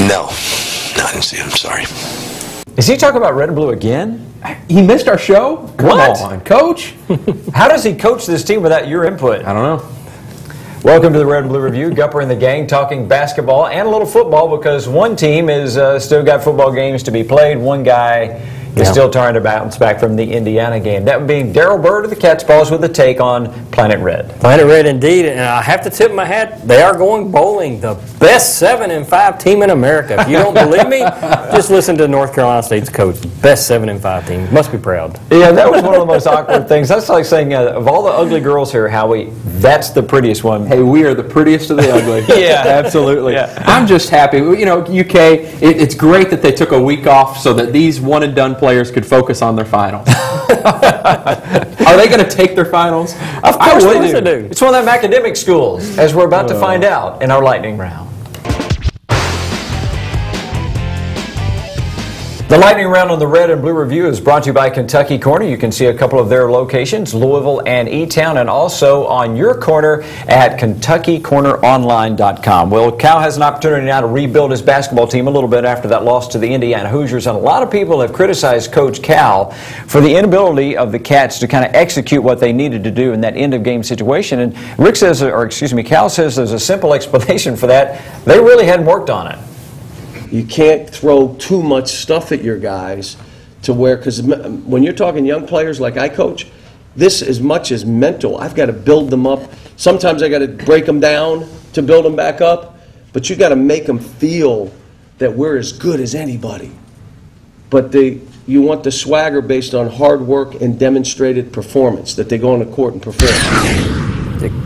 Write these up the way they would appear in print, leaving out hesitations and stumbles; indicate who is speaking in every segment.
Speaker 1: No, I didn't see him. Sorry.
Speaker 2: Is he talking about red and blue again?
Speaker 3: He missed our show? Come on, Coach.
Speaker 2: How does he coach this team without your input?
Speaker 3: I don't know.
Speaker 2: Welcome to the Red and Blue Review. Gupper and the gang talking basketball and a little football, because one team is still got football games to be played. One guy is still trying to bounce back from the Indiana game. That would be Daryl Bird of the Catspaws with a take on Planet Red.
Speaker 4: Planet Red indeed, and I have to tip my hat, they are going bowling. The best 7-5 team in America. If you don't believe me, just listen to North Carolina State's coach. Best 7-5 team. Must be proud.
Speaker 2: Yeah, that was one of the most awkward things. That's like saying, of all the ugly girls here, Howie, that's the prettiest one.
Speaker 3: Hey, we are the prettiest of the ugly.
Speaker 2: Yeah.
Speaker 3: Absolutely.
Speaker 2: Yeah.
Speaker 3: I'm just happy. You know, UK, it's great that they took a week off so that these one-and-done players could focus on their finals. Are they going to take their finals?
Speaker 2: Of course
Speaker 4: they do.
Speaker 2: It's one of them academic schools, as we're about to find out in our lightning round. The lightning round on the Red and Blue Review is brought to you by Kentucky Corner. You can see a couple of their locations, Louisville and E-Town, and also on your corner at KentuckyCornerOnline.com. Well, Cal has an opportunity now to rebuild his basketball team a little bit after that loss to the Indiana Hoosiers, and a lot of people have criticized Coach Cal for the inability of the Cats to kind of execute what they needed to do in that end-of-game situation. And Cal says there's a simple explanation for that. They really hadn't worked on it.
Speaker 5: You can't throw too much stuff at your guys to where, because when you're talking young players like I coach, this as much as mental. I've got to build them up. Sometimes I got to break them down to build them back up, but you got to make them feel that we're as good as anybody. But you want the swagger based on hard work and demonstrated performance, that they go on the court and perform.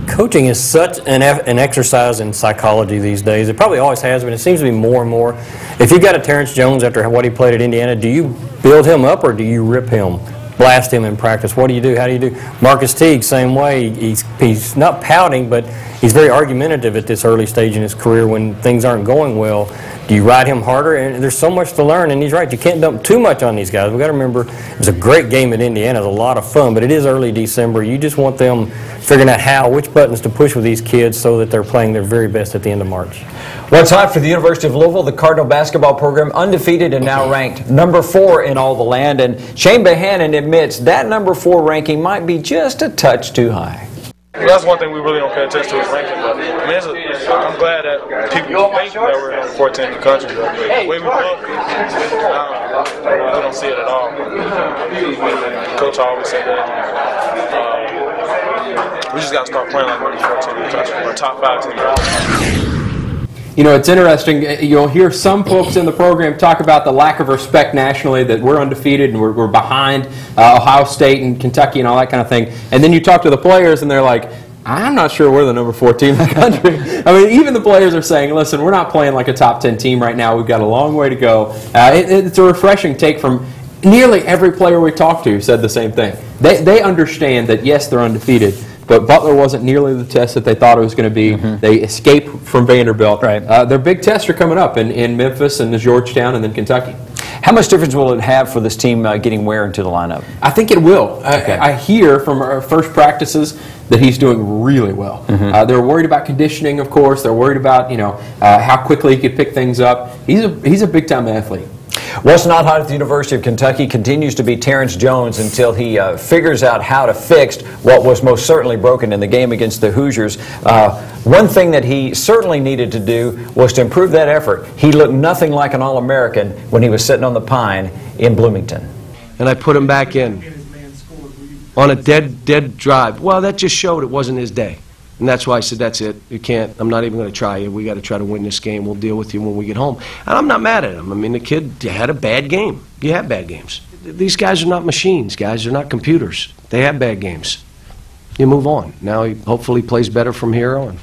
Speaker 4: Coaching is such an exercise in psychology these days. It probably always has, but it seems to be more and more. If you've got a Terrence Jones after what he played at Indiana, do you build him up or do you rip him, blast him in practice? What do you do? How do you do? Marcus Teague, same way. He's not pouting, but he's very argumentative at this early stage in his career when things aren't going well. Do you ride him harder? And there's so much to learn, and he's right. You can't dump too much on these guys. We've got to remember it was a great game at Indiana. It was a lot of fun, but it is early December. You just want them figuring out which buttons to push with these kids so that they're playing their very best at the end of March.
Speaker 2: Well, it's hot for the University of Louisville. The Cardinal basketball program undefeated and now ranked number 4 in all the land. And Shane Bohannon admits that number 4 ranking might be just a touch too high.
Speaker 6: Well, that's one thing we really don't pay attention to is ranking. But I mean, I'm glad that people think that we're number 14 in the country. But the way we look, I don't see it at all. Coach always said that. We just got to start playing like we're number 14 in the country. We're top 5 team.
Speaker 3: You know, it's interesting. You'll hear some folks in the program talk about the lack of respect nationally, that we're undefeated and we're behind Ohio State and Kentucky and all that kind of thing. And then you talk to the players and they're like, I'm not sure we're the number 4 team in the country. I mean, even the players are saying, listen, we're not playing like a top 10 team right now. We've got a long way to go. It's a refreshing take from nearly every player we talked to said the same thing. They understand that, yes, they're undefeated, but Butler wasn't nearly the test that they thought it was going to be. They escaped from Vanderbilt.
Speaker 2: Right.
Speaker 3: Their big tests are coming up in Memphis and Georgetown and then Kentucky.
Speaker 2: How much difference will it have for this team getting Ware into the lineup?
Speaker 3: I think it will.
Speaker 2: Okay.
Speaker 3: I hear from our first practices that he's doing really well. They're worried about conditioning, of course. They're worried about how quickly he could pick things up. He's a big-time athlete.
Speaker 2: What's not hot at the University of Kentucky continues to be Terrence Jones until he figures out how to fix what was most certainly broken in the game against the Hoosiers. One thing that he certainly needed to do was to improve that effort. He looked nothing like an All-American when he was sitting on the Pine in Bloomington.
Speaker 5: And I put him back in on a dead drive. Well, that just showed it wasn't his day. And that's why I said, that's it. You can't. I'm not even going to try you. We got to try to win this game. We'll deal with you when we get home. And I'm not mad at him. I mean, the kid had a bad game. You have bad games. These guys are not machines, guys. They're not computers. They have bad games. You move on. Now he hopefully plays better from here on.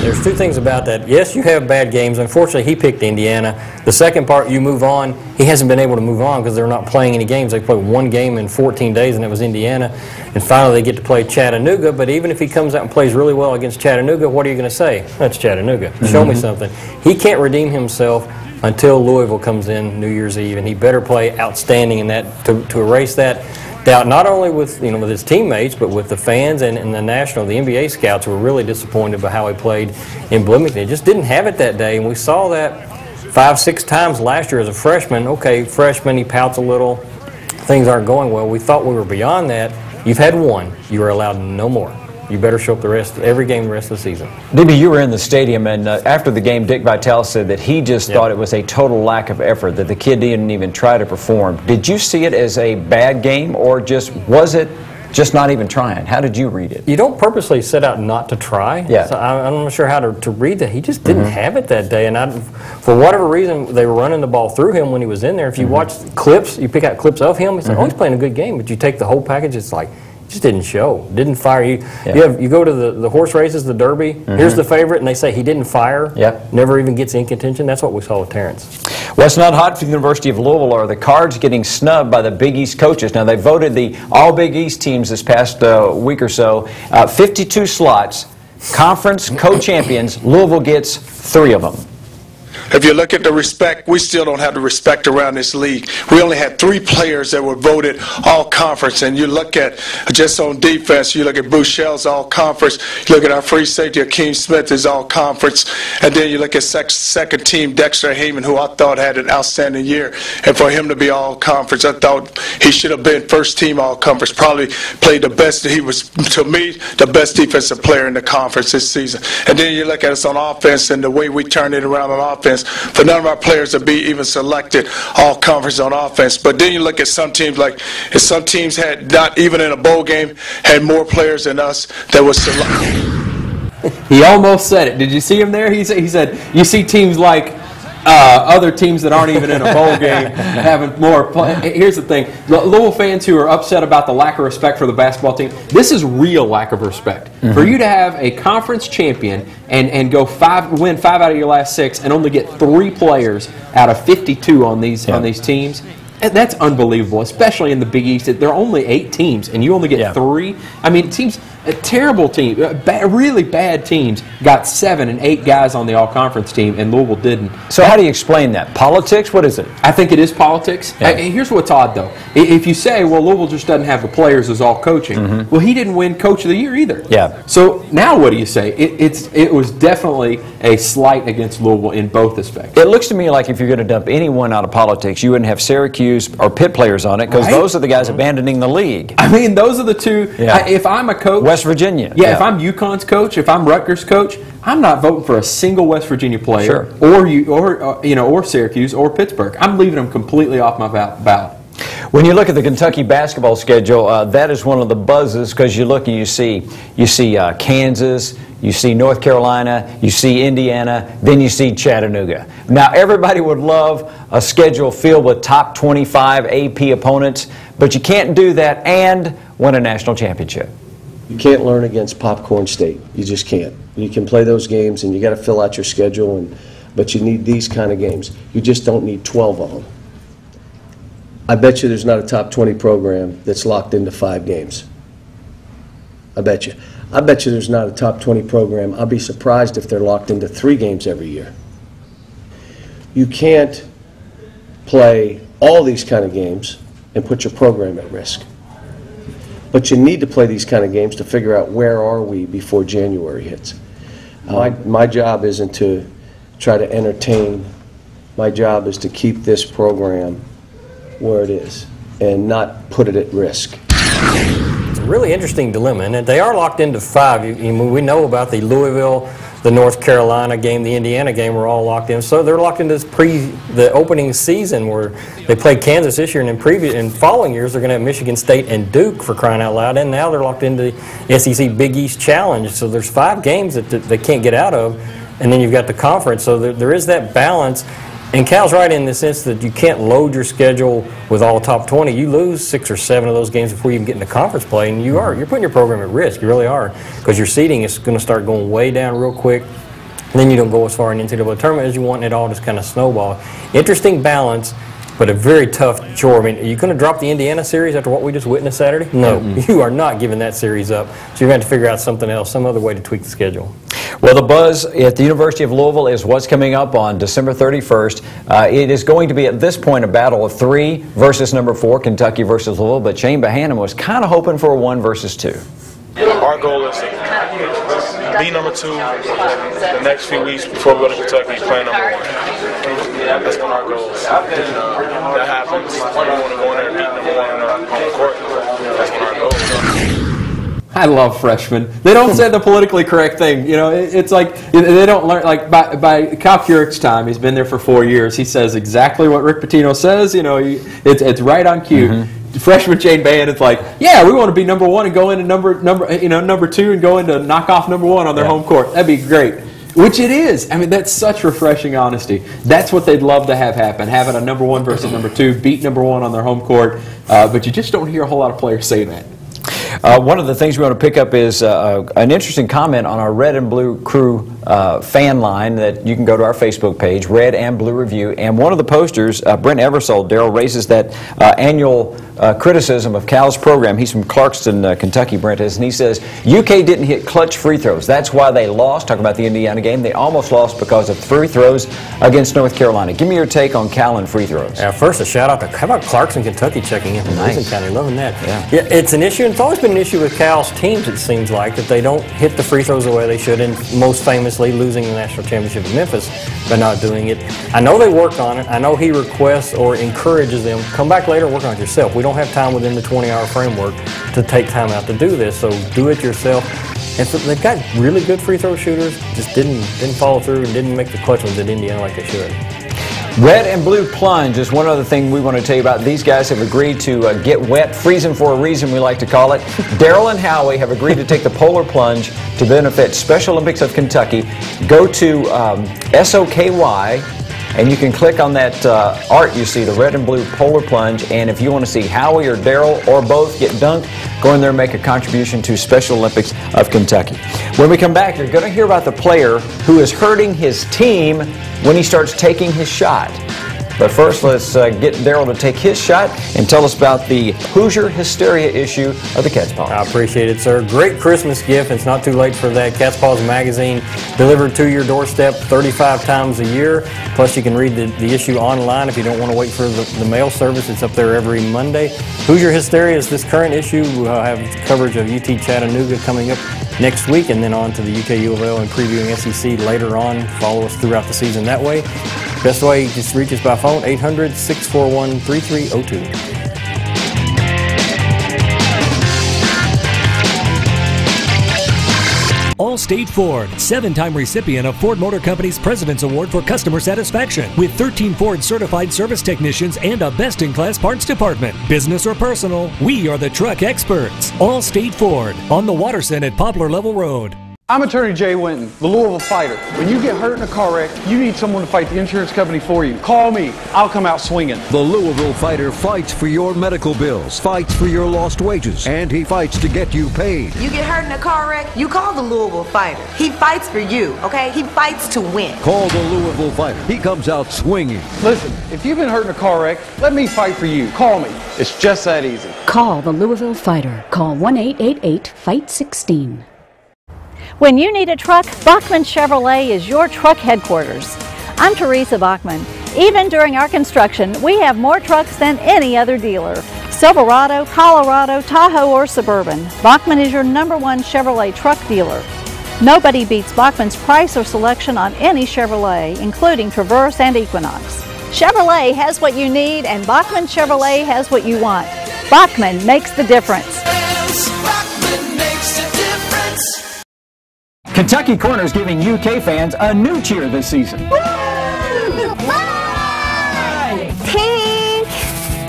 Speaker 4: There's two things about that. Yes, you have bad games. Unfortunately, he picked Indiana. The second part, you move on. He hasn't been able to move on because they're not playing any games. They played one game in 14 days, and it was Indiana. And finally, they get to play Chattanooga. But even if he comes out and plays really well against Chattanooga, what are you going to say? That's Chattanooga. Show me something. He can't redeem himself until Louisville comes in New Year's Eve, and he better play outstanding in that to erase that doubt, not only with with his teammates, but with the fans and the NBA scouts were really disappointed by how he played in Bloomington. He just didn't have it that day, and we saw that 5, 6 times last year as a freshman. Okay, freshman, he pouts a little. Things aren't going well. We thought we were beyond that. You've had one. You are allowed no more. You better show up every game the rest of the season.
Speaker 2: DB, you were in the stadium, and after the game, Dick Vitale said that he just thought it was a total lack of effort, that the kid didn't even try to perform. Did you see it as a bad game, or was it just not even trying? How did you read it?
Speaker 4: You don't purposely set out not to try.
Speaker 2: Yeah.
Speaker 4: So I'm not sure how to read that. He just didn't have it that day, and for whatever reason, they were running the ball through him when he was in there. If you watch clips, you pick out clips of him, it's like, oh, he's playing a good game, but you take the whole package, it's like, just didn't show, didn't fire. You go to the horse races, the Derby, here's the favorite, and they say he didn't fire, never even gets in contention. That's what we saw with Terrence.
Speaker 2: Well, it's not hot for the University of Louisville. Are the Cards getting snubbed by the Big East coaches? Now, they voted the all Big East teams this past week or so, 52 slots, conference co-champions. Louisville gets 3 of them.
Speaker 7: If you look at the respect, we still don't have the respect around this league. We only had 3 players that were voted all-conference, and you look at, just on defense, you look at Bouchel's all-conference, you look at our free safety, Akeem Smith is all-conference, and then you look at second team Dexter Heyman, who I thought had an outstanding year, and for him to be all-conference, I thought he should have been first team all-conference, probably played the best. He was, to me, the best defensive player in the conference this season. And then you look at us on offense and the way we turned it around on offense, for none of our players to be even selected all conference on offense. But then you look at some teams, like if some teams had not even in a bowl game had more players than us that was selected.
Speaker 3: He almost said it. Did you see him there? He said you see teams like other teams that aren't even in a bowl game having more play. Here's the thing. Louisville fans who are upset about the lack of respect for the basketball team, this is real lack of respect. For you to have a conference champion and win 5 out of your last 6 and only get 3 players out of 52 on these teams, that's unbelievable, especially in the Big East. There are only 8 teams, and you only get 3. I mean, teams, a terrible team, really bad teams got 7 and 8 guys on the all-conference team, and Louisville didn't.
Speaker 2: So how do you explain that? Politics? What is it?
Speaker 3: I think it is politics. Here's what's odd, though. If you say, well, Louisville just doesn't have the players as all coaching, well, he didn't win Coach of the Year either. So now what do you say? It was definitely a slight against Louisville in both aspects.
Speaker 2: It looks to me like if you're going to dump anyone out of politics, you wouldn't have Syracuse or Pitt players on it, because those are the guys abandoning the league.
Speaker 3: I mean, those are the 2. If I'm a coach,
Speaker 2: West Virginia.
Speaker 3: If I'm UConn's coach, if I'm Rutgers coach, I'm not voting for a single West Virginia player, or Syracuse or Pittsburgh. I'm leaving them completely off my ballot.
Speaker 2: When you look at the Kentucky basketball schedule, that is one of the buzzes, because you look and you see Kansas, you see North Carolina, you see Indiana, then you see Chattanooga. Now, everybody would love a schedule filled with top 25 AP opponents, but you can't do that and win a national championship.
Speaker 5: You can't learn against Popcorn State. You just can't. You can play those games, and you got to fill out your schedule, but you need these kind of games. You just don't need 12 of them. I bet you there's not a top 20 program that's locked into 5 games. I bet you. I bet you there's not a top 20 program. I'll be surprised if they're locked into 3 games every year. You can't play all these kind of games and put your program at risk. But you need to play these kind of games to figure out where are we before January hits. My job isn't to try to entertain. My job is to keep this program where it is and not put it at risk.
Speaker 4: It's a really interesting dilemma, and they are locked into 5. We know about the Louisville, the North Carolina game, the Indiana game were all locked in. So they're locked into the opening season where they played Kansas this year, and in following years they're going to have Michigan State and Duke, for crying out loud, and now they're locked into the SEC Big East Challenge. So there's 5 games that they can't get out of, and then you've got the conference. So there is that balance. And Cal's right in the sense that you can't load your schedule with all top 20. You lose 6 or 7 of those games before you even get into conference play, and you're putting your program at risk. You really are, because your seeding is going to start going way down real quick. And then you don't go as far in the NCAA tournament as you want, and it all just kind of snowballs. Interesting balance, but a very tough chore. I mean, are you going to drop the Indiana series after what we just witnessed Saturday? No, you are not giving that series up. So you're going to have to figure out something else, some other way to tweak the schedule.
Speaker 2: Well, the buzz at the University of Louisville is what's coming up on December 31st. It is going to be, at this point, a battle of 3 versus number 4, Kentucky versus Louisville, but Shane Bohannon was kind of hoping for a 1 versus 2.
Speaker 6: Our goal is to be number 2 the next few weeks before we go to Kentucky, play number 1. That's one of our goals. That happens. We want to go in there and beat number 1 on our home court. That's one of our goals.
Speaker 3: I love freshmen. They don't say the politically correct thing. You know, it's like they don't learn. Like by Kyle Kurick's time, he's been there for 4 years. He says exactly what Rick Pitino says. You know, it's right on cue. Mm-hmm. Freshman Shane Band, it's like, yeah, we want to be number 1 and go into number 2 and go into knock off number 1 on their home court. That'd be great. Which it is. I mean, that's such refreshing honesty. That's what they'd love to have happen, having a number 1 versus number 2, beat number 1 on their home court. But you just don't hear a whole lot of players say that.
Speaker 2: One of the things we want to pick up is an interesting comment on our Red and Blue Crew fan line that you can go to our Facebook page, Red and Blue Review. And one of the posters, Brent Eversole, Daryl, raises that annual criticism of Cal's program. He's from Clarkston, Kentucky, Brent is, and he says, UK didn't hit clutch free throws. That's why they lost. Talking about the Indiana game, they almost lost because of free throws against North Carolina. Give me your take on Cal and free throws.
Speaker 4: First, a shout out to, how about Clarkson, Kentucky checking in from Mason County? Loving that. Yeah, it's an issue, and it's always been an issue with Cal's teams, it seems like, that they don't hit the free throws the way they should, and most famously losing the national championship in Memphis by not doing it. I know they work on it. I know he requests or encourages them, come back later and work on it yourself. We don't have time within the 20-hour framework to take time out to do this, so do it yourself. And so they've got really good free throw shooters, just didn't follow through and didn't make the clutch ones at Indiana like they should.
Speaker 2: Red and Blue Plunge is one other thing we want to tell you about. These guys have agreed to get wet, freezing for a reason, we like to call it. Daryl and Howie have agreed to take the polar plunge to benefit Special Olympics of Kentucky. Go to SOKY, and you can click on that art you see, the Red and Blue Polar Plunge. And if you want to see Howie or Daryl or both get dunked, go in there and make a contribution to Special Olympics of Kentucky. When we come back, you're going to hear about the player who is hurting his team when he starts taking his shot. But first, let's get Daryl to take his shot and tell us about the Hoosier hysteria issue of the Cat's Paws.
Speaker 4: I appreciate it, sir. Great Christmas gift. It's not too late for that. Cat's Paws magazine delivered to your doorstep 35 times a year. Plus, you can read the issue online if you don't want to wait for the mail service. It's up there every Monday. Hoosier hysteria is this current issue. We'll have coverage of UT Chattanooga coming up next week, and then on to the UK U of L and previewing SEC later on. Follow us throughout the season that way. Best way, just reach us by phone, 800-641-3302.
Speaker 8: Allstate Ford, 7-time recipient of Ford Motor Company's President's Award for Customer Satisfaction, with 13 Ford certified service technicians and a best-in-class parts department. Business or personal, we are the truck experts. Allstate Ford, on the Watterson at Poplar Level Road.
Speaker 9: I'm attorney Jay Winton, the Louisville fighter. When you get hurt in a car wreck, you need someone to fight the insurance company for you. Call me. I'll come out swinging.
Speaker 10: The Louisville fighter fights for your medical bills, fights for your lost wages, and he fights to get you paid.
Speaker 11: You get hurt in a car wreck, you call the Louisville fighter. He fights for you, okay? He fights to win.
Speaker 10: Call the Louisville fighter. He comes out swinging.
Speaker 9: Listen, if you've been hurt in a car wreck, let me fight for you. Call me. It's just that easy.
Speaker 12: Call the Louisville fighter. Call 1-888-FIGHT-16.
Speaker 13: When you need a truck, Bachman Chevrolet is your truck headquarters. I'm Teresa Bachman. Even during our construction, we have more trucks than any other dealer. Silverado, Colorado, Tahoe, or Suburban, Bachman is your #1 Chevrolet truck dealer. Nobody beats Bachman's price or selection on any Chevrolet, including Traverse and Equinox. Chevrolet has what you need, and Bachman Chevrolet has what you want. Bachman makes the difference.
Speaker 14: Kentucky Corner is giving UK fans a new cheer this season.
Speaker 13: Pink!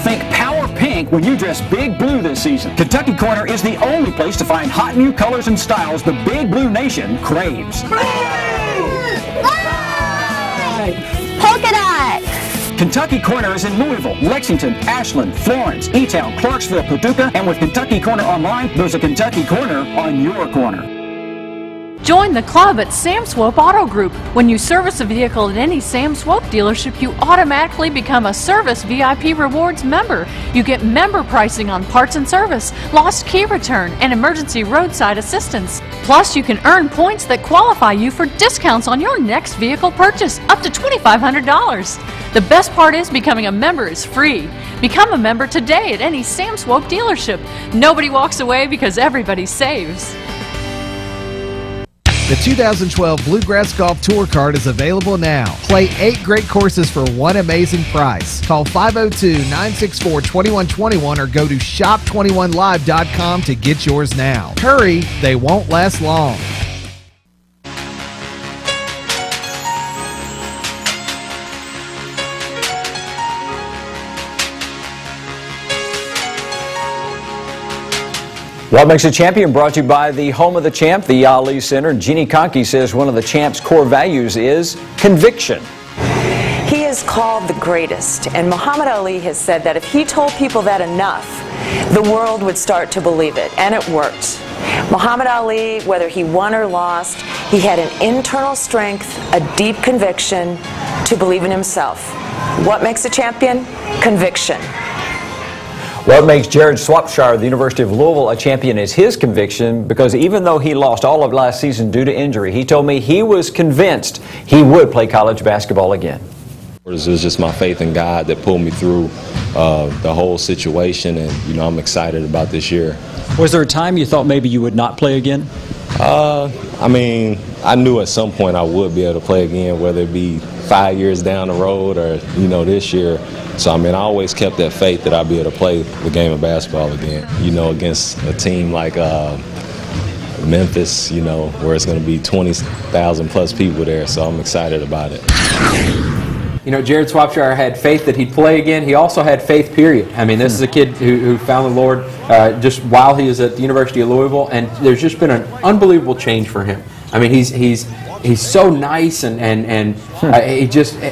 Speaker 14: Think Power Pink when you dress Big Blue this season. Kentucky Corner is the only place to find hot new colors and styles the Big Blue Nation craves.
Speaker 13: Polka dot!
Speaker 14: Kentucky Corner is in Louisville, Lexington, Ashland, Florence, E-Town, Clarksville, Paducah, and with Kentucky Corner online, there's a Kentucky Corner on your corner.
Speaker 15: Join the club at Sam Swope Auto Group. When you service a vehicle at any Sam Swope dealership, you automatically become a Service VIP Rewards member. You get member pricing on parts and service, lost key return, and emergency roadside assistance. Plus, you can earn points that qualify you for discounts on your next vehicle purchase, up to $2,500. The best part is becoming a member is free. Become a member today at any Sam Swope dealership. Nobody walks away because everybody saves.
Speaker 16: The 2012 Bluegrass Golf Tour Card is available now. Play 8 great courses for one amazing price. Call 502-964-2121 or go to shop21live.com to get yours now. Hurry, they won't last long.
Speaker 2: What Makes a Champion brought to you by the home of the champ, the Ali Center. Jeannie Conkey says one of the champ's core values is conviction.
Speaker 17: He is called the greatest, and Muhammad Ali has said that if he told people that enough, the world would start to believe it, and it worked. Muhammad Ali, whether he won or lost, he had an internal strength, a deep conviction to believe in himself. What makes a champion? Conviction.
Speaker 2: What makes Jared Swopshire of the University of Louisville a champion is his conviction, because even though he lost all of last season due to injury, he told me he was convinced he would play college basketball again.
Speaker 18: It was just my faith in God that pulled me through the whole situation, and I'm excited about this year.
Speaker 19: Was there a time you thought maybe you would not play again?
Speaker 18: I mean, I knew at some point I would be able to play again, whether it be 5 years down the road or, this year. So, I mean, I always kept that faith that I'd be able to play the game of basketball again, against a team like Memphis, where it's going to be 20,000 plus people there. So I'm excited about it.
Speaker 3: Jared Swopshire had faith that he'd play again. He also had faith, period. I mean, this is a kid who found the Lord just while he was at the University of Louisville, and there's just been an unbelievable change for him. I mean, he's so nice and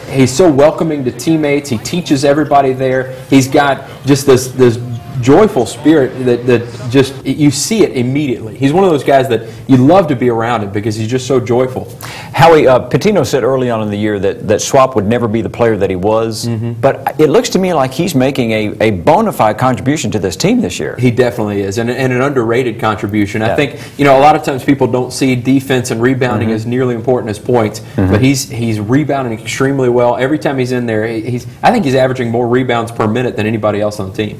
Speaker 3: he's so welcoming to teammates. He teaches everybody there. He's got just this joyful spirit that just, you see it immediately. He's one of those guys that you love to be around him because he's just so joyful.
Speaker 2: Howie, Pitino said early on in the year that Swap would never be the player that he was, but it looks to me like he's making a bona fide contribution to this team this year.
Speaker 3: He definitely is, and an underrated contribution. Yeah. I think, a lot of times people don't see defense and rebounding as nearly important as points, but he's rebounding extremely well. Every time he's in there, I think he's averaging more rebounds per minute than anybody else on the team.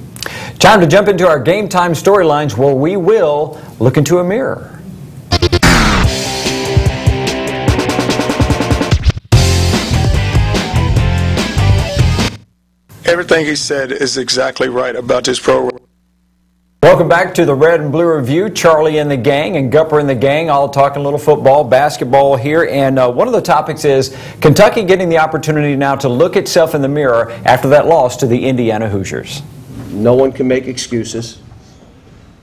Speaker 2: Time to jump into our Game Time storylines, where we will look into a mirror.
Speaker 7: Everything he said is exactly right about this program.
Speaker 2: Welcome back to the Red and Blue Review. Charlie and the gang and Gupper and the gang all talking a little football, basketball here. And one of the topics is Kentucky getting the opportunity now to look itself in the mirror after that loss to the Indiana Hoosiers.
Speaker 5: No one can make excuses.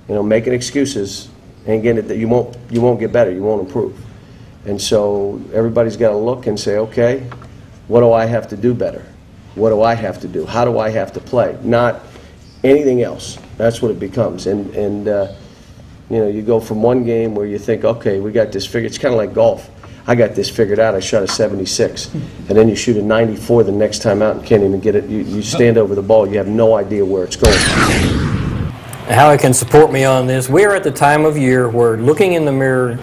Speaker 5: Making excuses ain't getting it. You won't get better. You won't improve. And so everybody's got to look and say, okay, what do I have to do better? What do I have to do? How do I have to play? Not anything else. That's what it becomes. And you go from one game where you think, okay, we got this figured. It's kind of like golf. I got this figured out. I shot a 76. And then you shoot a 94 the next time out and can't even get it. You stand over the ball. You have no idea where it's going.
Speaker 4: Howie can support me on this. We are at the time of year where looking in the mirror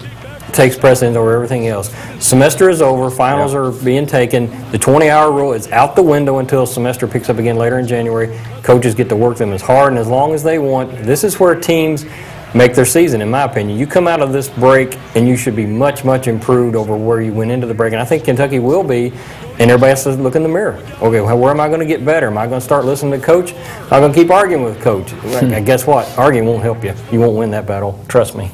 Speaker 4: takes precedence over everything else. Semester is over. Finals are being taken. The 20-hour rule is out the window until semester picks up again later in January. Coaches get to work them as hard and as long as they want. This is where teams make their season, in my opinion. You come out of this break and you should be much, much improved over where you went into the break. And I think Kentucky will be. And everybody has to look in the mirror. Okay, well, where am I going to get better? Am I going to start listening to Coach? Am I going to keep arguing with Coach? And guess what? Arguing won't help you. You won't win that battle. Trust me.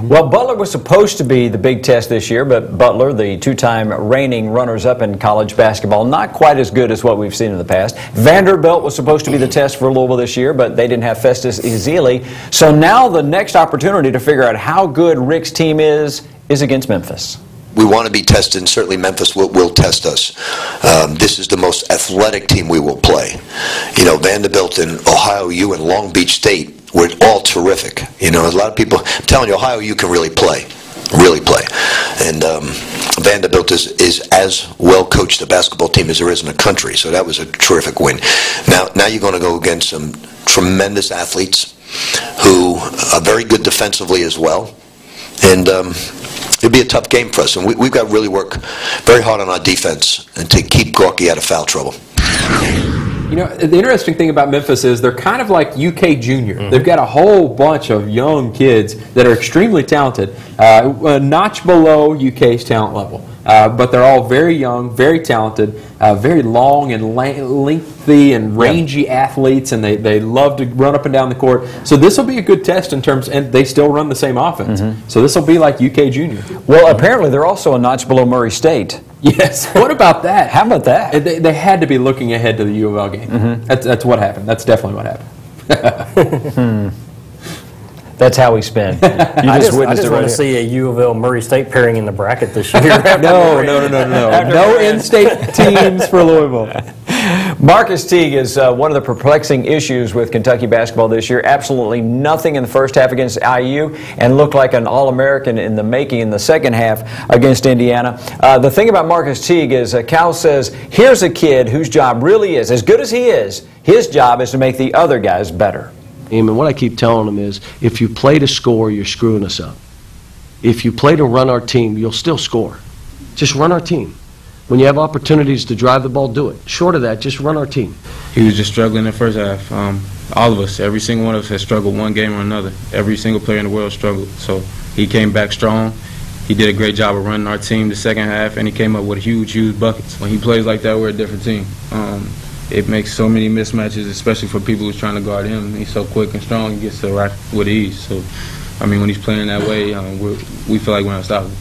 Speaker 2: Well, Butler was supposed to be the big test this year, but Butler, the two-time reigning runners-up in college basketball, not quite as good as what we've seen in the past. Vanderbilt was supposed to be the test for Louisville this year, but they didn't have Festus Ezeli. So now the next opportunity to figure out how good Rick's team is against Memphis.
Speaker 1: We want to be tested, and certainly Memphis will test us. This is the most athletic team we will play. Vanderbilt and Ohio U and Long Beach State were all terrific. A lot of people, I'm telling you, Ohio U can really play. And Vanderbilt is as well coached a basketball team as there is in the country, so that was a terrific win. Now you're going to go against some tremendous athletes who are very good defensively as well. And it'll be a tough game for us, and we've got to really work very hard on our defense and to keep Gorky out of foul trouble.
Speaker 3: You know, the interesting thing about Memphis is they're kind of like UK Junior. They've got a whole bunch of young kids that are extremely talented, a notch below UK's talent level. But they're all very young, very talented, very long and lengthy and rangy athletes, and they love to run up and down the court. So this will be a good test in terms, and they still run the same offense. So this will be like UK Junior.
Speaker 2: Well, apparently they're also a notch below Murray State.
Speaker 3: Yes. What about that?
Speaker 2: How about that?
Speaker 3: They had to be looking ahead to the U of L game. That's what happened. That's definitely what happened.
Speaker 2: That's how we spin.
Speaker 4: I just want to see a U of L Murray State pairing in the bracket this year.
Speaker 3: No. No in-state teams for Louisville.
Speaker 2: Marcus Teague is one of the perplexing issues with Kentucky basketball this year. Absolutely nothing in the first half against IU, and looked like an All-American in the making in the second half against Indiana. The thing about Marcus Teague is Cal says, here's a kid whose job really is, as good as he is, his job is to make the other guys better.
Speaker 5: And what I keep telling them is, if you play to score, you're screwing us up. If you play to run our team, you'll still score. Just run our team. When you have opportunities to drive the ball, do it. Short of that, just run our team.
Speaker 20: He was just struggling in the first half. All of us, every single one of us has struggled one game or another. Every single player in the world struggled. So he came back strong. He did a great job of running our team the second half, and he came up with huge buckets. When he plays like that, we're a different team. It makes so many mismatches, especially for people who's trying to guard him. He's so quick and strong, he gets to the rack with ease. So, I mean, when he's playing that way, we feel like we're unstoppable.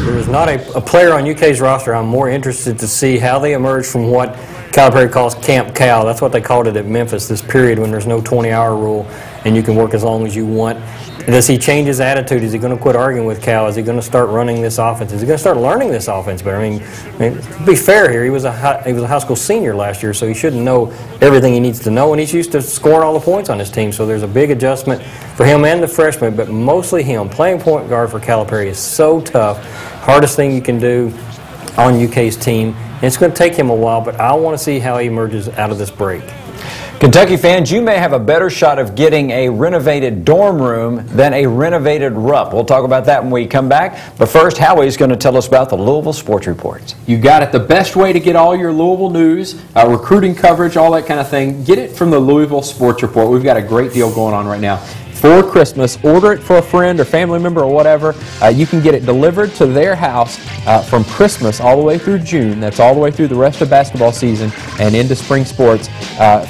Speaker 4: There is not a player on UK's roster I'm more interested to see how they emerge from what Calipari calls Camp Cal. That's what they called it at Memphis, this period when there's no 20-hour rule and you can work as long as you want. Does he change his attitude? Is he going to quit arguing with Cal? Is he going to start running this offense? Is he going to start learning this offense better? I mean, to be fair here, he was a high school senior last year, so he shouldn't know everything he needs to know, and he's used to scoring all the points on his team, so there's a big adjustment for him and the freshmen, but mostly him. Playing point guard for Calipari is so tough. Hardest thing you can do on UK's team. And it's going to take him a while, but I want to see how he emerges out of this break.
Speaker 2: Kentucky fans, you may have a better shot of getting a renovated dorm room than a renovated Rupp. We'll talk about that when we come back. But first, Howie's going to tell us about the Louisville Sports Report.
Speaker 3: You got it. The best way to get all your Louisville news, recruiting coverage, all that kind of thing, get it from the Louisville Sports Report. We've got a great deal going on right now. For Christmas, order it for a friend or family member or whatever. You can get it delivered to their house from Christmas all the way through June. That's all the way through the rest of basketball season and into spring sports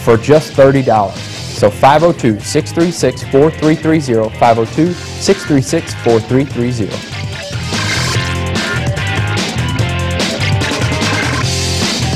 Speaker 3: for just $30. So 502-636-4330, 502-636-4330.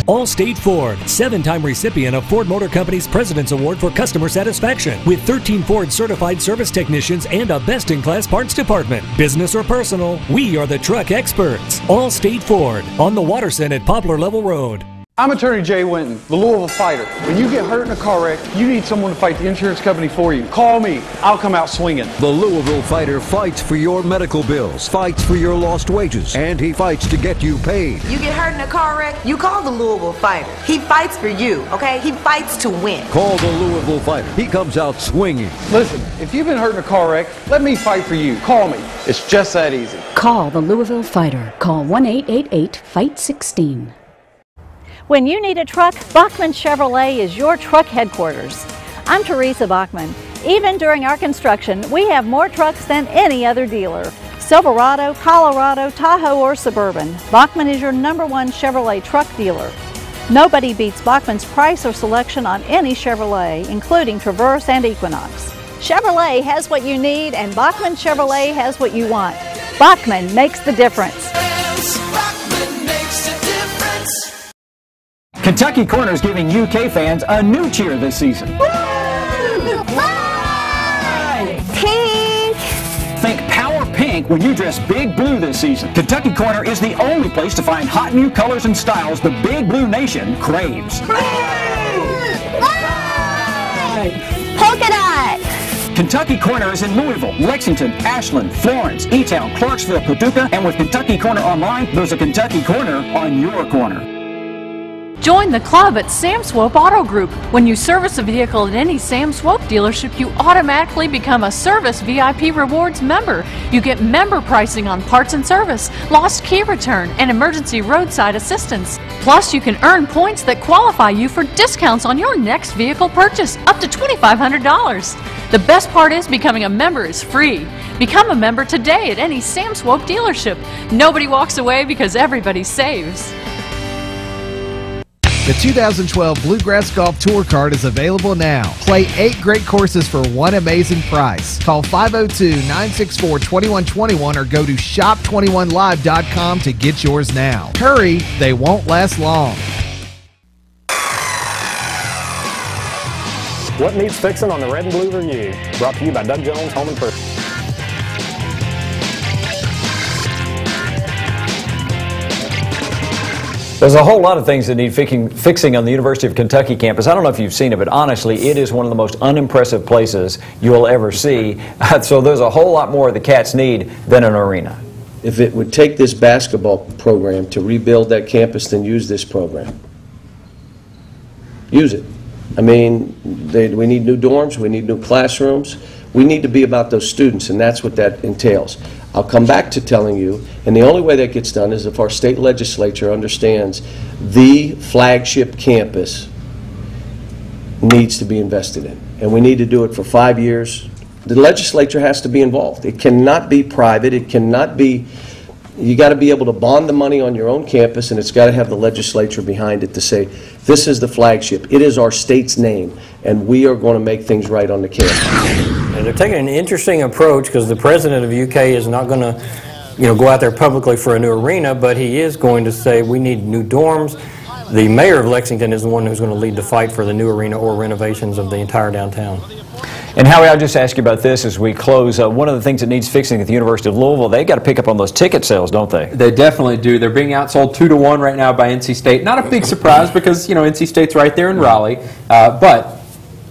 Speaker 8: Allstate Ford, 7-time recipient of Ford Motor Company's President's Award for Customer Satisfaction, with 13 Ford certified service technicians and a best-in-class parts department. Business or personal, we are the truck experts. Allstate Ford, on the Waterson at Poplar Level Road.
Speaker 9: I'm attorney Jay Winton, the Louisville fighter. When you get hurt in a car wreck, you need someone to fight the insurance company for you. Call me. I'll come out swinging.
Speaker 10: The Louisville fighter fights for your medical bills, fights for your lost wages, and he fights to get you paid.
Speaker 11: You get hurt in a car wreck, you call the Louisville fighter. He fights for you, okay? He fights to win.
Speaker 10: Call the Louisville fighter. He comes out swinging.
Speaker 9: Listen, if you've been hurt in a car wreck, let me fight for you. Call me. It's just that easy.
Speaker 12: Call the Louisville fighter. Call 1-888-FIGHT-16.
Speaker 13: When you need a truck, Bachman Chevrolet is your truck headquarters. I'm Teresa Bachman. Even during our construction, we have more trucks than any other dealer. Silverado, Colorado, Tahoe, or Suburban, Bachman is your #1 Chevrolet truck dealer. Nobody beats Bachman's price or selection on any Chevrolet, including Traverse and Equinox. Chevrolet has what you need, and Bachman Chevrolet has what you want. Bachman makes the difference.
Speaker 14: Kentucky Corner is giving UK fans a new cheer this season.
Speaker 13: Pink!
Speaker 14: Think Power Pink when you dress Big Blue this season. Kentucky Corner is the only place to find hot new colors and styles the Big Blue Nation craves.
Speaker 13: Polka dot!
Speaker 14: Kentucky Corner is in Louisville, Lexington, Ashland, Florence, E-Town, Clarksville, Paducah, and with Kentucky Corner Online, there's a Kentucky Corner on your corner.
Speaker 15: Join the club at Sam Swope Auto Group. When you service a vehicle at any Sam Swope dealership, you automatically become a Service VIP Rewards member. You get member pricing on parts and service, lost key return, and emergency roadside assistance. Plus, you can earn points that qualify you for discounts on your next vehicle purchase, up to $2,500. The best part is becoming a member is free. Become a member today at any Sam Swope dealership. Nobody walks away because everybody saves.
Speaker 16: The 2012 Bluegrass Golf Tour Card is available now. Play 8 great courses for one amazing price. Call 502-964-2121 or go to shop21live.com to get yours now. Hurry, they won't last long.
Speaker 4: What needs fixing on the Red and Blue Review? Brought to you by Doug Jones Home Improvement.
Speaker 2: There's a whole lot of things that need fixing on the University of Kentucky campus. I don't know if you've seen it, but honestly, it is one of the most unimpressive places you'll ever see. So there's a whole lot more the Cats need than an arena.
Speaker 5: If it would take this basketball program to rebuild that campus, then use this program. Use it. I mean, we need new dorms, we need new classrooms. We need to be about those students, and that's what that entails. I'll come back to telling you, and the only way that gets done is if our state legislature understands the flagship campus needs to be invested in. And we need to do it for 5 years. The legislature has to be involved. It cannot be private. It cannot be, you got to be able to bond the money on your own campus, and it's got to have the legislature behind it to say, this is the flagship. It is our state's name, and we are going to make things right on the campus.
Speaker 4: And they're taking an interesting approach because the president of UK is not going to, go out there publicly for a new arena, but he is going to say we need new dorms. The mayor of Lexington is the one who's going to lead the fight for the new arena or renovations of the entire downtown.
Speaker 2: And Howie, I'll just ask you about this as we close. One of the things that needs fixing at the University of Louisville, they've got to pick up on those ticket sales, don't they?
Speaker 3: They definitely do. They're being outsold 2-1 right now by NC State. Not a big surprise because, NC State's right there in Raleigh, but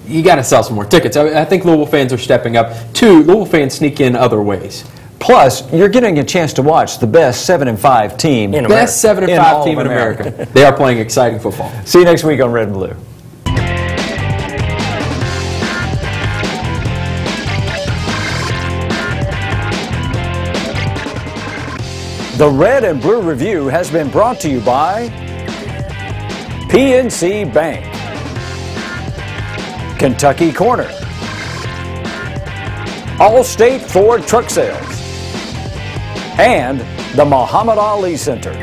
Speaker 3: you got to sell some more tickets. I think Louisville fans are stepping up. 2, Louisville fans sneak in other ways.
Speaker 2: Plus, you're getting a chance to watch the best 7-5 team in
Speaker 3: America. Best 7-5 team in America. They are playing exciting football.
Speaker 2: See you next week on Red and Blue. The Red and Blue Review has been brought to you by PNC Bank, Kentucky Corner, Allstate Ford Truck Sales, and the Muhammad Ali Center.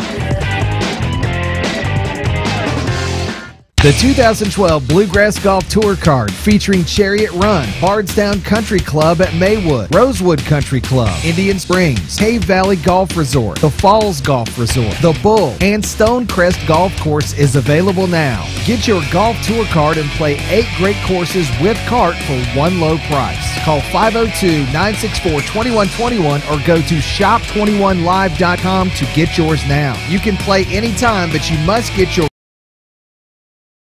Speaker 16: The 2012 Bluegrass Golf Tour Card featuring Chariot Run, Bardstown Country Club at Maywood, Rosewood Country Club, Indian Springs, Cave Valley Golf Resort, the Falls Golf Resort, the Bull, and Stonecrest Golf Course is available now. Get your golf tour card and play 8 great courses with cart for one low price. Call 502-964-2121 or go to shop21live.com to get yours now. You can play anytime, but you must get your